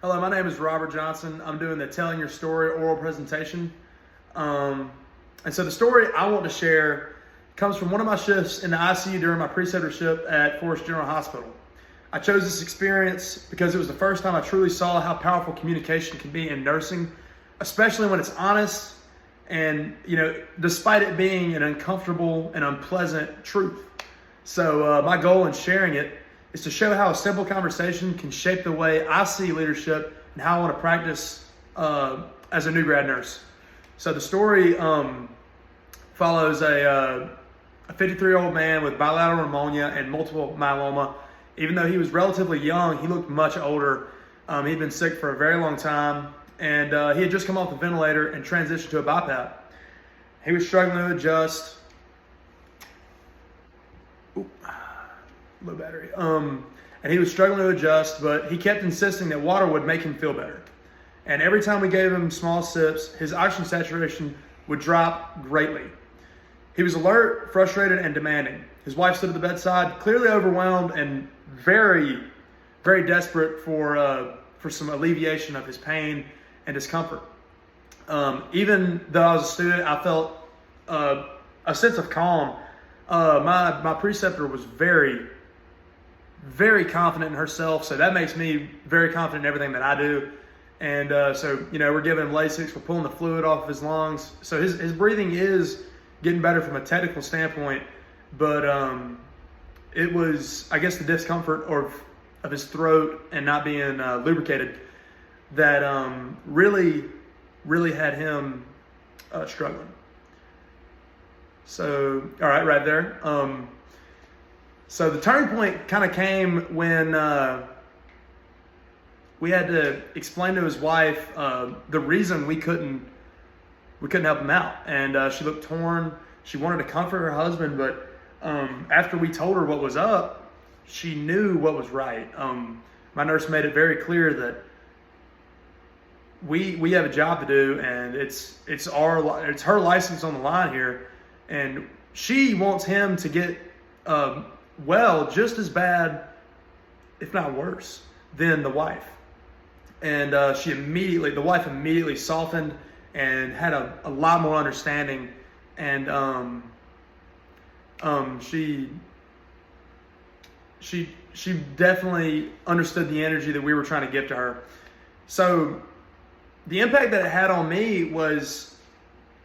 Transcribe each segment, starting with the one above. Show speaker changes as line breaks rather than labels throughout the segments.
Hello, my name is Robert Johnson. I'm doing the Telling Your Story oral presentation. And so the story I want to share comes from one of my shifts in the ICU during my preceptorship at Forest General Hospital. I chose this experience because it was the first time I truly saw how powerful communication can be in nursing, especially when it's honest and, despite it being an uncomfortable and unpleasant truth. So my goal in sharing it is to show how a simple conversation can shape the way I see leadership and how I want to practice as a new grad nurse. So the story follows a 53-year-old man with bilateral pneumonia and multiple myeloma. Even though he was relatively young, he looked much older. He'd been sick for a very long time, and he had just come off the ventilator and transitioned to a BiPAP. He was struggling to adjust. Low battery. And he was struggling to adjust, but he kept insisting that water would make him feel better. And every time we gave him small sips, his oxygen saturation would drop greatly. He was alert, frustrated, and demanding. His wife stood at the bedside, clearly overwhelmed and very, very desperate for some alleviation of his pain and discomfort. Even though I was a student, I felt a sense of calm. My preceptor was very, very confident in herself, so that makes me very confident in everything that I do. And so we're giving him Lasix, we're pulling the fluid off of his lungs. So his breathing is getting better from a technical standpoint, but it was, I guess, the discomfort of his throat and not being lubricated that really, really had him struggling. So, all right, right there. So the turning point kind of came when we had to explain to his wife the reason we couldn't help him out, and she looked torn. She wanted to comfort her husband, but after we told her what was up, she knew what was right. My nurse made it very clear that we have a job to do, and it's her license on the line here, and she wants him to get well just as bad, if not worse, than the wife. And the wife immediately softened and had a lot more understanding, and she definitely understood the energy that we were trying to give to her. So the impact that it had on me was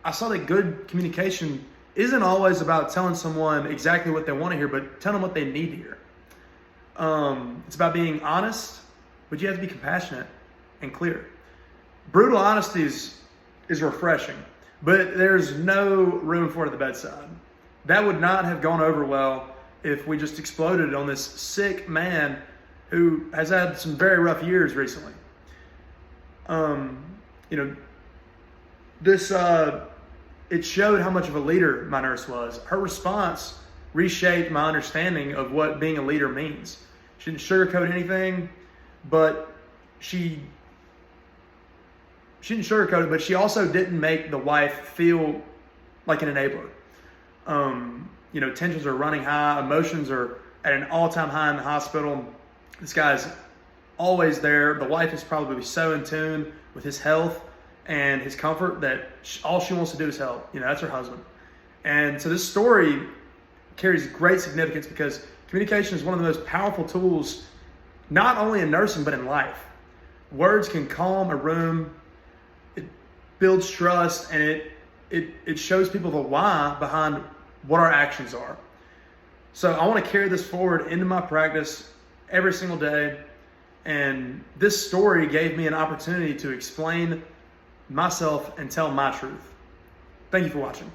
I saw that good communication isn't always about telling someone exactly what they want to hear, but telling them what they need to hear. It's about being honest, but you have to be compassionate and clear. Brutal honesty is refreshing, but there's no room for it at the bedside. That would not have gone over well if we just exploded on this sick man who has had some very rough years recently. It showed how much of a leader my nurse was. Her response reshaped my understanding of what being a leader means. She didn't sugarcoat anything, but she didn't sugarcoat it, but she also didn't make the wife feel like an enabler. Tensions are running high, emotions are at an all-time high in the hospital. This guy's always there. The wife is probably so in tune with his health and his comfort that all she wants to do is help. That's her husband. And so this story carries great significance because communication is one of the most powerful tools, not only in nursing, but in life. Words can calm a room, it builds trust, and it shows people the why behind what our actions are. So I want to carry this forward into my practice every single day. And this story gave me an opportunity to explain myself and tell my truth. Thank you for watching.